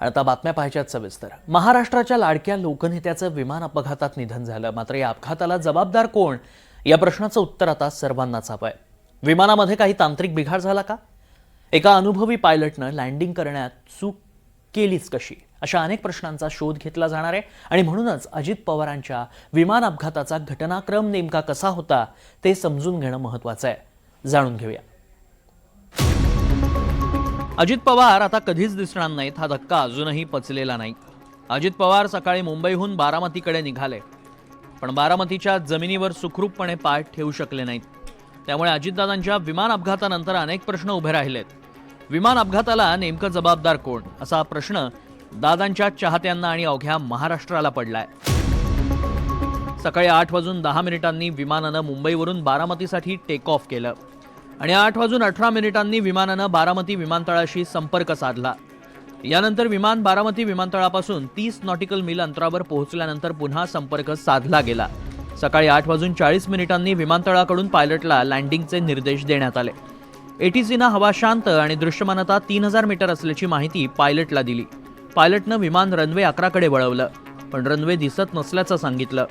आता बातम्या पाहायच्यात सविस्तर। महाराष्ट्राच्या लाडक्या लोकनेत्याचं विमान अपघातात निधन झालं, मात्र या अपघाताला जबाबदार कोण या प्रश्नाचं उत्तर आता सर्वांनाच हवंय। विमानामध्ये काही तांत्रिक बिघाड झाला का? एका अनुभवी पायलटनं लँडिंग करण्यात चूक केलीच कशी? अशा अनेक प्रश्नांचा शोध घेतला जाणार आहे आणि म्हणूनच अजित पवारांच्या विमान अपघाताचा घटनाक्रम नेमका कसा होता ते समजून घेणं महत्त्वाचं आहे। जाणून घेऊया। अजित पवार आता कधीच दिसणार नाहीत हा धक्का अजूनही पचलेला नाही। अजित पवार सकाळी मुंबईहून बारामतीकडे निघाले, पण बारामतीच्या जमिनीवर सुखरूपपणे पाय ठेवू शकले नाहीत। त्यामुळे अजितदादांच्या विमान अपघातानंतर अनेक प्रश्न उभे राहिलेत। विमान अपघाताला नेमकं जबाबदार कोण असा प्रश्न दादांच्या चाहत्यांना आणि अवघ्या महाराष्ट्राला पडलाय। सकाळी 8:10 विमानानं मुंबईवरून बारामतीसाठी टेक ऑफ केलं आणि 8:18 विमानानं बारामती विमानतळाशी संपर्क साधला। यानंतर विमान बारामती विमानतळापासून 30 नॉटिकल मील अंतरावर पोहोचल्यानंतर पुन्हा संपर्क साधला गेला। सकाळी 8:40 विमानतळाकडून पायलटला लँडिंगचे निर्देश देण्यात आले। एटीसीनं हवा शांत आणि दृश्यमानता 3000 मीटर असल्याची माहिती पायलटला दिली। पायलटनं विमान रनवे 11 कडे वळवलं, पण रनवे दिसत नसल्याचं सांगितलं।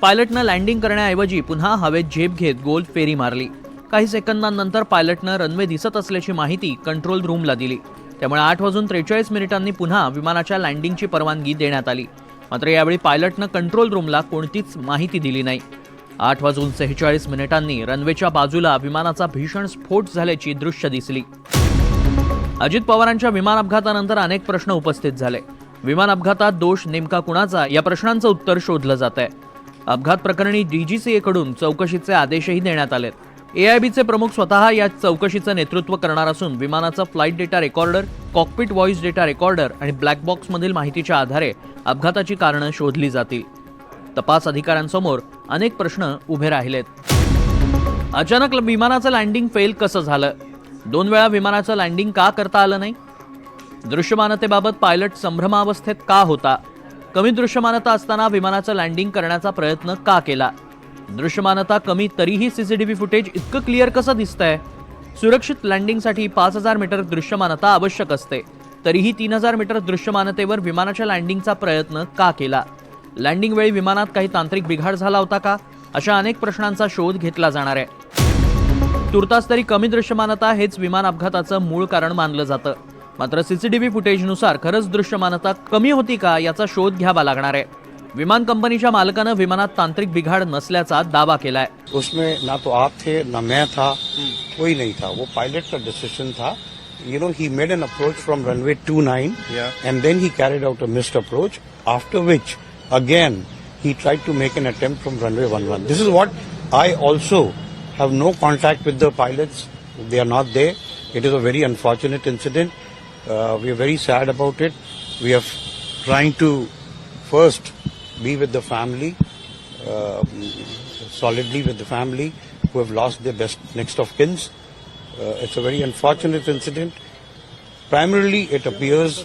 पायलटनं लँडिंग करण्याऐवजी पुन्हा हवेत झेप घेत गोल फेरी मारली। काही सेकंदांनंतर पायलटनं रनवे दिसत असल्याची माहिती कंट्रोल रूमला दिली। त्यामुळे 8:43 पुन्हा विमानाच्या लँडिंगची परवानगी देण्यात आली। मात्र यावेळी पायलटनं कंट्रोल रूमला कोणतीच माहिती दिली नाही। 8:46 रनवेच्या बाजूला विमानाचा भीषण स्फोट झाल्याची दृश्य दिसली। अजित पवारांच्या विमान अपघातानंतर अनेक प्रश्न उपस्थित झाले। विमान अपघातात दोष नेमका कुणाचा या प्रश्नांचं उत्तर शोधलं जात आहे। अपघात प्रकरणी DGCA कडून चौकशीचे आदेशही देण्यात आलेत। AIBचे प्रमुख स्वतः या चौकशीचं नेतृत्व करणार असून विमानाचा flight data recorder, cockpit voice data recorder आणि ब्लॅक बॉक्समधील माहितीच्या आधारे अपघाताची कारणं शोधली जातील। तपास अधिकाऱ्यांसमोर अनेक प्रश्न उभे राहिलेत। अचानक विमानाचं लँडिंग फेल कसं झालं? 2 वेळा विमानाचं लँडिंग का करता आलं नाही? दृश्यमानतेबाबत पायलट संभ्रमावस्थेत का होता? कमी दृश्यमानता असताना विमानाचं लँडिंग करण्याचा प्रयत्न का केला? दृश्यमानता कमी तरीही CCTV फुटेज इतकं क्लिअर कसं दिसतंय? सुरक्षित लँडिंगसाठी 5000 मीटर दृश्यमानता आवश्यक असते, तरीही 3000 मीटर दृश्यमानतेवर विमानाच्या लँडिंगचा प्रयत्न का केला? लँडिंग वेळी विमानात काही तांत्रिक बिघाड झाला होता का? अशा अनेक प्रश्नांचा शोध घेतला जाणार आहे। तुर्तास तरी कमी दृश्यमानता हेच विमान अपघाताचं मूळ कारण मानलं जातं। मात्र CCTV फुटेजनुसार खरंच दृश्यमानता कमी होती का याचा शोध घ्यावा लागणार आहे। विमान कंपनीच्या मालकानं विमानात तांत्रिक बिघाड नसल्याचा दावा केलाय। उसमें ना तो आप थे ना मैं था, कोई नहीं था। वो पायलट का डिसीजन था। he made an approach from runway 29 and then he carried out a missed approach, after which again he tried to make an attempt from runway 11. This is what I also have no contact with the pilots. They are not there. It is a very unfortunate incident. We are very sad about it. We are trying to first be with the family, solidly with the family who have lost their best next of kins. It's a very unfortunate incident. Primarily, it appears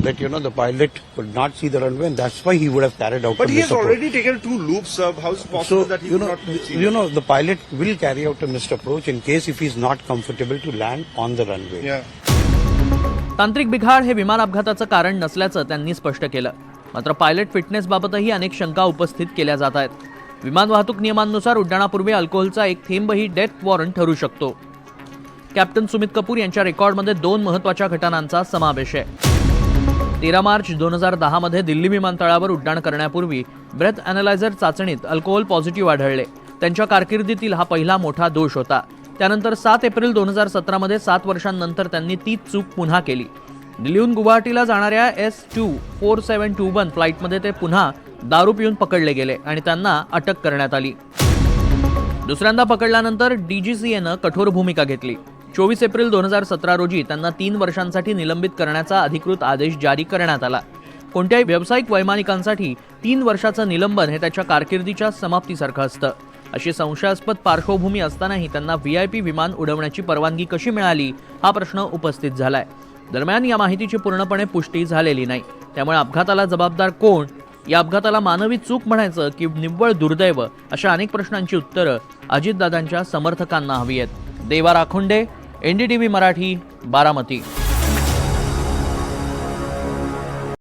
that the pilot could not see the runway, and that's why he would have carried out. But he has already taken 2 loops. How is it possible that he would not see? The pilot will carry out a missed approach in case if he's not comfortable to land on the runway. तांत्रिक बिघाड हे विमान अपघाताचं कारण नसल्याचं त्यांनी स्पष्ट केलं। मात्र पायलट फिटनेस बाबतही अनेक शंका उपस्थित केल्या जात आहेत। विमान वाहतूक नियमांनुसार उड्डाणापूर्वी अल्कोहोलचा एक थेंबही डेथ वॉरंट ठरू शकतो। कॅप्टन सुमित कपूर यांच्या रेकॉर्डमध्ये 2 महत्त्वाच्या घटनांचा समावेश आहे। 13 मार्च 2010 मध्ये दिल्ली विमानतळावर उड्डाण करण्यापूर्वी ब्रेथ अॅनालायझर चाचणीत अल्कोहोल पॉझिटिव्ह आढळले। त्यांच्या कारकिर्दीतील हा पहिला मोठा दोष होता। त्यानंतर 7 एप्रिल 2017 मध्ये 7 वर्षांनंतर त्यांनी तीच चूक पुन्हा केली। दिल्लीहून गुवाहाटीला जाणाऱ्या S24721 फ्लाईटमध्ये ते पुन्हा दारू पिऊन पकडले गेले आणि त्यांना अटक करण्यात आली। दुसऱ्यांदा पकडल्यानंतर DGCAनं कठोर भूमिका घेतली। 24 एप्रिल 2017 रोजी त्यांना 3 वर्षांसाठी निलंबित करण्याचा अधिकृत आदेश जारी करण्यात आला। कोणत्याही व्यावसायिक वैमानिकांसाठी 3 वर्षाचं निलंबन हे त्याच्या कारकिर्दीच्या समाप्तीसारखं असतं। अशी संशयास्पद पार्श्वभूमी असतानाही त्यांना VIP विमान उडवण्याची परवानगी कशी मिळाली हा प्रश्न उपस्थित झालाय। दरम्यान या माहितीची पूर्णपणे पुष्टी झालेली नाही। त्यामुळे अपघाताला जबाबदार कोण? या अपघाताला मानवी चूक म्हणायचं की निव्वळ दुर्दैव? अशा अनेक प्रश्नांची उत्तरं अजितदादांच्या समर्थकांना हवी आहेत। देवा राखोंडे, NDTV मराठी, बारामती।